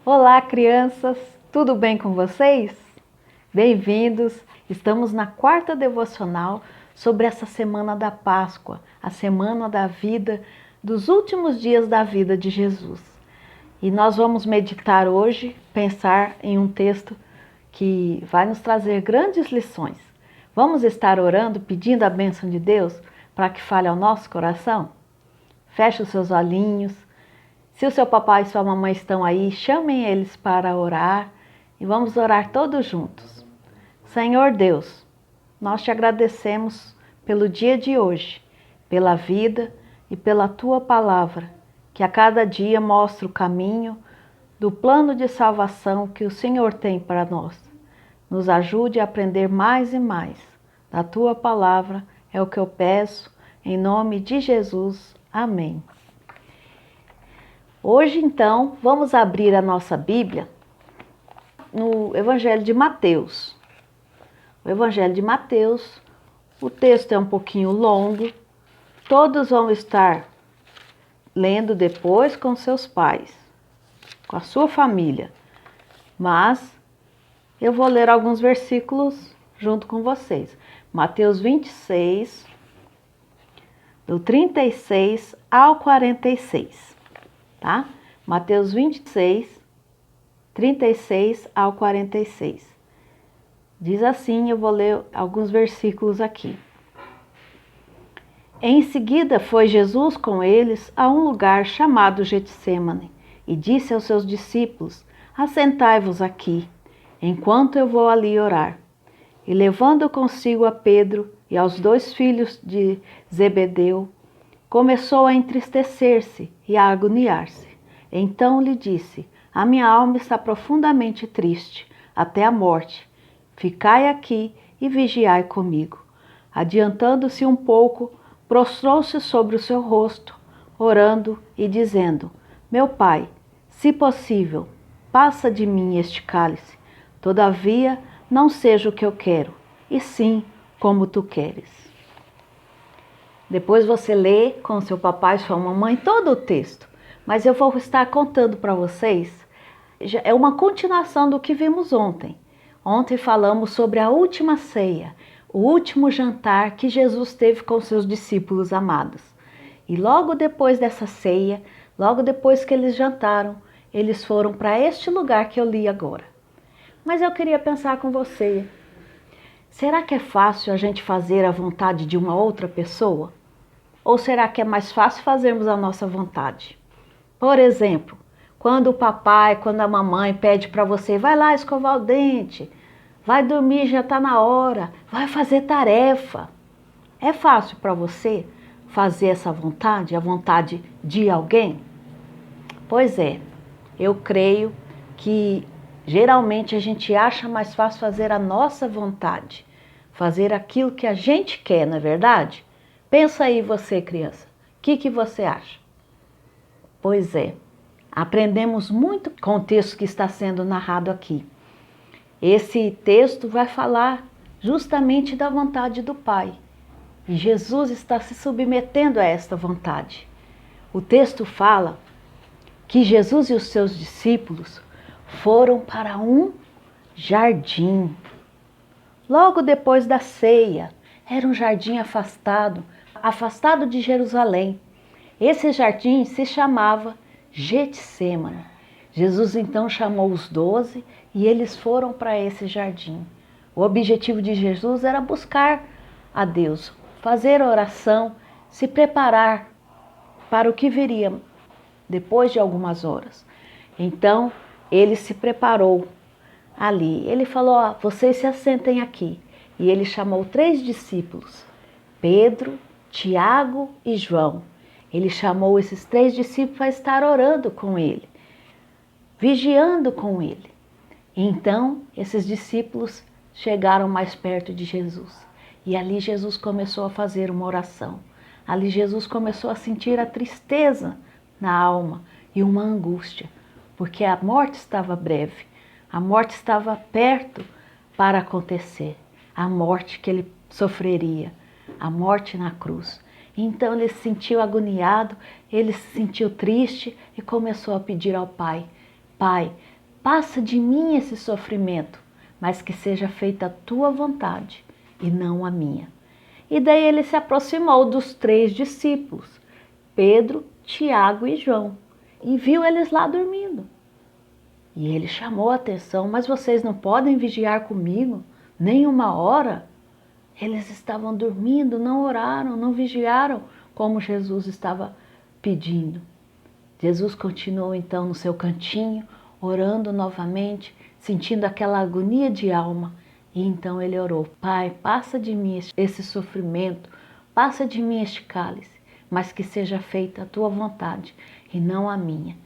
Olá, crianças! Tudo bem com vocês? Bem-vindos! Estamos na quarta devocional sobre essa semana da Páscoa, a semana da vida, dos últimos dias da vida de Jesus. E nós vamos meditar hoje, pensar em um texto que vai nos trazer grandes lições. Vamos estar orando, pedindo a bênção de Deus para que fale ao nosso coração? Feche os seus olhinhos. Se o seu papai e sua mamãe estão aí, chamem eles para orar e vamos orar todos juntos. Senhor Deus, nós te agradecemos pelo dia de hoje, pela vida e pela tua palavra, que a cada dia mostra o caminho do plano de salvação que o Senhor tem para nós. Nos ajude a aprender mais e mais da tua palavra, é o que eu peço, em nome de Jesus. Amém. Hoje, então, vamos abrir a nossa Bíblia no Evangelho de Mateus. O Evangelho de Mateus, o texto é um pouquinho longo, todos vão estar lendo depois com seus pais, com a sua família, mas eu vou ler alguns versículos junto com vocês. Mateus 26, do 36 ao 46. Tá? Mateus 26, 36 ao 46. Diz assim, eu vou ler alguns versículos aqui. Em seguida foi Jesus com eles a um lugar chamado Getsêmani e disse aos seus discípulos: assentai-vos aqui, enquanto eu vou ali orar. E levando consigo a Pedro e aos 2 filhos de Zebedeu, começou a entristecer-se e a agoniar-se. Então lhe disse: a minha alma está profundamente triste, até a morte. Ficai aqui e vigiai comigo. Adiantando-se um pouco, prostrou-se sobre o seu rosto, orando e dizendo: meu pai, se possível, passa de mim este cálice. Todavia, não seja o que eu quero, e sim como tu queres. Depois você lê com seu papai e sua mamãe todo o texto, mas eu vou estar contando para vocês, é uma continuação do que vimos ontem. Ontem falamos sobre a última ceia, o último jantar que Jesus teve com seus discípulos amados. E logo depois dessa ceia, logo depois que eles jantaram, eles foram para este lugar que eu li agora. Mas eu queria pensar com você, será que é fácil a gente fazer a vontade de uma outra pessoa? Ou será que é mais fácil fazermos a nossa vontade? Por exemplo, quando o papai, quando a mamãe pede para você, vai lá escovar o dente, vai dormir, já está na hora, vai fazer tarefa. É fácil para você fazer essa vontade, a vontade de alguém? Pois é, eu creio que geralmente a gente acha mais fácil fazer a nossa vontade, fazer aquilo que a gente quer, não é verdade? Pensa aí você, criança, o que você acha? Pois é, aprendemos muito com o texto que está sendo narrado aqui. Esse texto vai falar justamente da vontade do Pai. E Jesus está se submetendo a esta vontade. O texto fala que Jesus e os seus discípulos foram para um jardim. Logo depois da ceia, era um jardim afastado de Jerusalém. Esse jardim se chamava Getsêmani. Jesus então chamou os 12 e eles foram para esse jardim. O objetivo de Jesus era buscar a Deus, fazer oração, se preparar para o que viria depois de algumas horas. Então, ele se preparou ali. Ele falou: vocês se assentem aqui. E ele chamou 3 discípulos, Pedro, Tiago e João. Ele chamou esses 3 discípulos para estar orando com ele, vigiando com ele. Então, esses discípulos chegaram mais perto de Jesus. E ali Jesus começou a fazer uma oração. Ali Jesus começou a sentir a tristeza na alma e uma angústia, porque a morte estava breve, a morte estava perto para acontecer, a morte que ele sofreria, a morte na cruz. Então ele se sentiu agoniado, ele se sentiu triste e começou a pedir ao Pai Pai, passa de mim esse sofrimento, mas que seja feita a tua vontade e não a minha. E daí ele se aproximou dos 3 discípulos, Pedro, Tiago e João, e viu eles lá dormindo. E ele chamou a atenção, mas vocês não podem vigiar comigo nem uma hora? Eles estavam dormindo, não oraram, não vigiaram como Jesus estava pedindo. Jesus continuou então no seu cantinho, orando novamente, sentindo aquela agonia de alma. E então ele orou: Pai, passa de mim esse sofrimento, passa de mim este cálice, mas que seja feita a tua vontade e não a minha.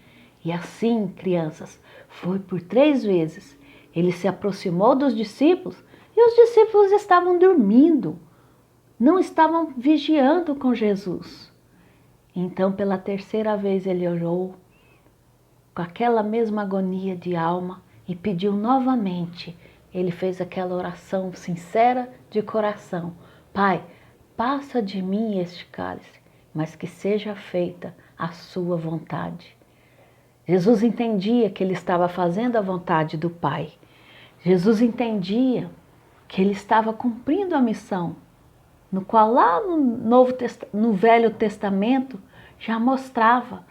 E assim, crianças, foi por 3 vezes. Ele se aproximou dos discípulos e os discípulos estavam dormindo, não estavam vigiando com Jesus. Então, pela 3ª vez, ele orou com aquela mesma agonia de alma e pediu novamente. Ele fez aquela oração sincera de coração: Pai, passa de mim este cálice, mas que seja feita a sua vontade. Jesus entendia que ele estava fazendo a vontade do Pai. Jesus entendia que ele estava cumprindo a missão, no qual lá no Velho Testamento já mostrava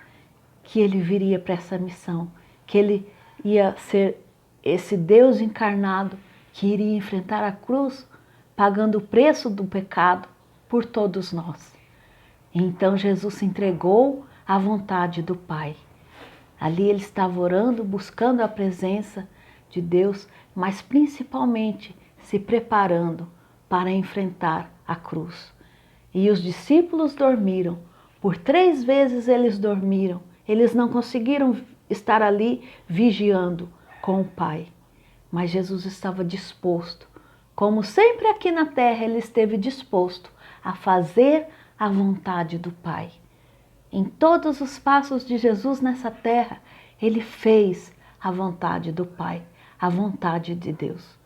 que ele viria para essa missão, que ele ia ser esse Deus encarnado que iria enfrentar a cruz, pagando o preço do pecado por todos nós. Então Jesus se entregou à vontade do Pai. Ali ele estava orando, buscando a presença de Deus, mas principalmente se preparando para enfrentar a cruz. E os discípulos dormiram. Por 3 vezes eles dormiram. Eles não conseguiram estar ali vigiando com o Pai. Mas Jesus estava disposto. Como sempre aqui na terra, ele esteve disposto a fazer a vontade do Pai. Em todos os passos de Jesus nessa terra, ele fez a vontade do Pai, a vontade de Deus.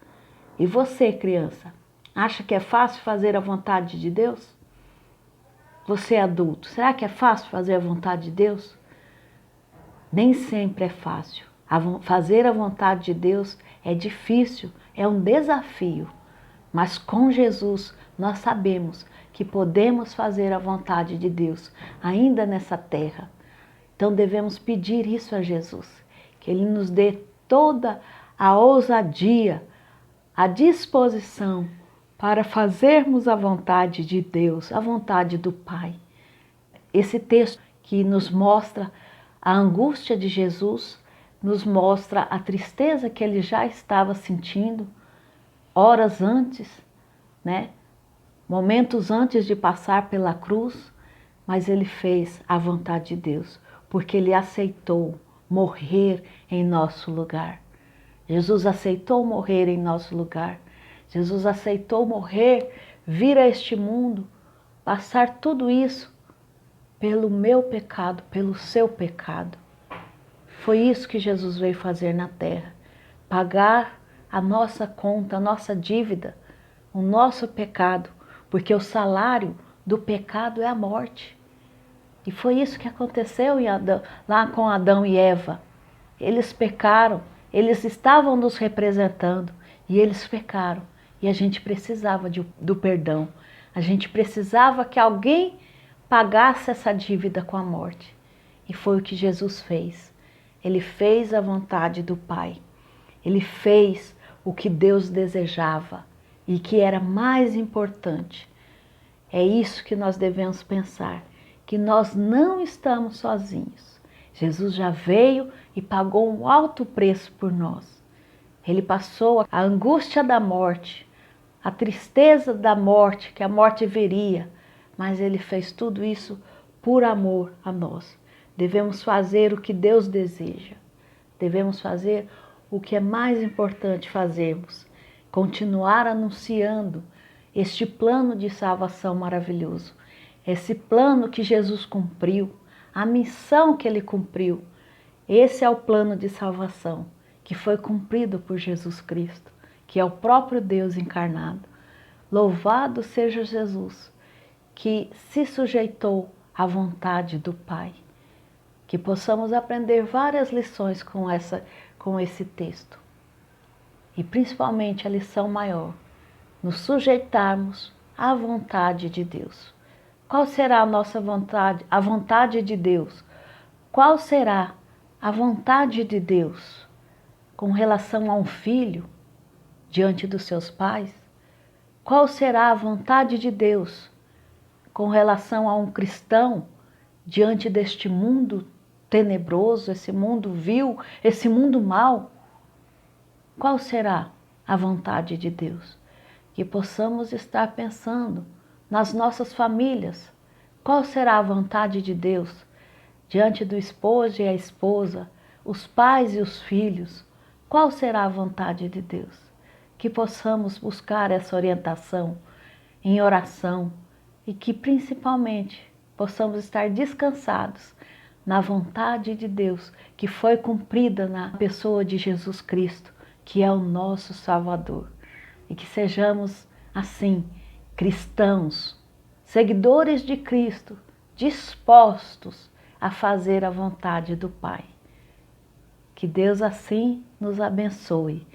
E você, criança, acha que é fácil fazer a vontade de Deus? Você é adulto, será que é fácil fazer a vontade de Deus? Nem sempre é fácil. Fazer a vontade de Deus é difícil, é um desafio. Mas com Jesus nós sabemos que podemos fazer a vontade de Deus ainda nessa terra. Então devemos pedir isso a Jesus, que Ele nos dê toda a ousadia, a disposição para fazermos a vontade de Deus, a vontade do Pai. Esse texto que nos mostra a angústia de Jesus, nos mostra a tristeza que ele já estava sentindo horas antes, né? Momentos antes de passar pela cruz, mas ele fez a vontade de Deus, porque ele aceitou morrer em nosso lugar. Jesus aceitou morrer em nosso lugar. Jesus aceitou morrer, vir a este mundo, passar tudo isso pelo meu pecado, pelo seu pecado. Foi isso que Jesus veio fazer na terra, pagar a nossa conta, a nossa dívida, o nosso pecado, porque o salário do pecado é a morte. E foi isso que aconteceu lá com Adão e Eva. Eles pecaram, eles estavam nos representando e eles pecaram. E a gente precisava do perdão. A gente precisava que alguém pagasse essa dívida com a morte. E foi o que Jesus fez. Ele fez a vontade do Pai. Ele fez o que Deus desejava e que era mais importante. É isso que nós devemos pensar, que nós não estamos sozinhos. Jesus já veio e pagou um alto preço por nós. Ele passou a angústia da morte, a tristeza da morte, que a morte viria, mas ele fez tudo isso por amor a nós. Devemos fazer o que Deus deseja. Devemos fazer o que é mais importante fazermos. Continuar anunciando este plano de salvação maravilhoso. Esse plano que Jesus cumpriu, a missão que ele cumpriu. Esse é o plano de salvação que foi cumprido por Jesus Cristo, que é o próprio Deus encarnado. Louvado seja Jesus, que se sujeitou à vontade do Pai. que possamos aprender várias lições com esse texto. E principalmente a lição maior, nos sujeitarmos à vontade de Deus. Qual será a nossa vontade? A vontade de Deus. Qual será a vontade de Deus com relação a um filho diante dos seus pais? Qual será a vontade de Deus com relação a um cristão diante deste mundo tenebroso, esse mundo vil, esse mundo mau? Qual será a vontade de Deus? Que possamos estar pensando nas nossas famílias. Qual será a vontade de Deus diante do esposo e a esposa, os pais e os filhos? Qual será a vontade de Deus? Que possamos buscar essa orientação em oração e que principalmente possamos estar descansados na vontade de Deus que foi cumprida na pessoa de Jesus Cristo, que é o nosso Salvador. E que sejamos, assim, cristãos, seguidores de Cristo, dispostos a fazer a vontade do Pai. Que Deus assim nos abençoe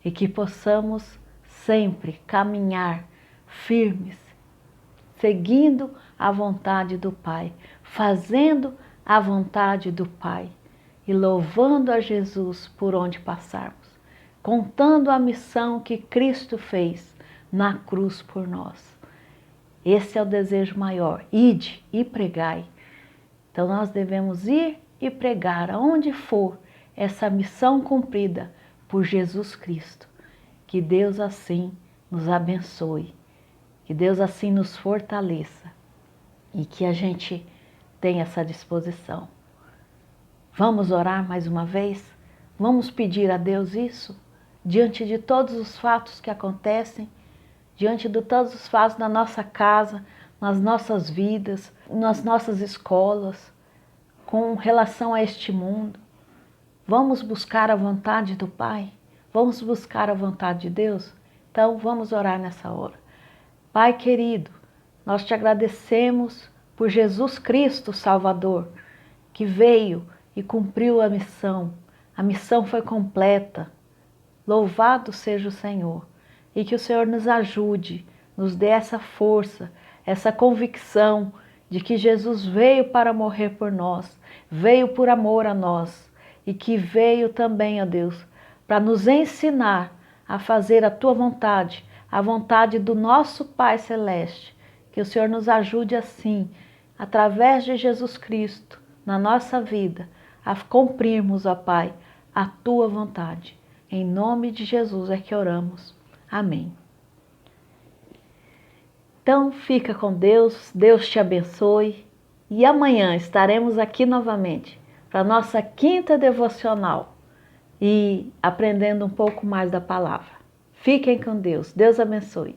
e que possamos sempre caminhar firmes, seguindo a vontade do Pai, fazendo a vontade do Pai e louvando a Jesus por onde passarmos, contando a missão que Cristo fez na cruz por nós. Esse é o desejo maior, ide e pregai. Então nós devemos ir e pregar aonde for essa missão cumprida por Jesus Cristo. Que Deus assim nos abençoe, que Deus assim nos fortaleça e que a gente tenha essa disposição. Vamos orar mais uma vez? Vamos pedir a Deus isso? Diante de todos os fatos que acontecem, diante de todos os fatos na nossa casa, nas nossas vidas, nas nossas escolas, com relação a este mundo. Vamos buscar a vontade do Pai? Vamos buscar a vontade de Deus? Então vamos orar nessa hora. Pai querido, nós te agradecemos por Jesus Cristo Salvador, que veio e cumpriu a missão. A missão foi completa. Louvado seja o Senhor. E que o Senhor nos ajude, nos dê essa força, essa convicção de que Jesus veio para morrer por nós, veio por amor a nós e que veio também, ó Deus, para nos ensinar a fazer a Tua vontade, a vontade do nosso Pai Celeste. Que o Senhor nos ajude assim, através de Jesus Cristo, na nossa vida, a cumprirmos, ó Pai, a Tua vontade. Em nome de Jesus é que oramos. Amém. Então fica com Deus, Deus te abençoe e amanhã estaremos aqui novamente para a nossa quinta devocional e aprendendo um pouco mais da palavra. Fiquem com Deus, Deus abençoe.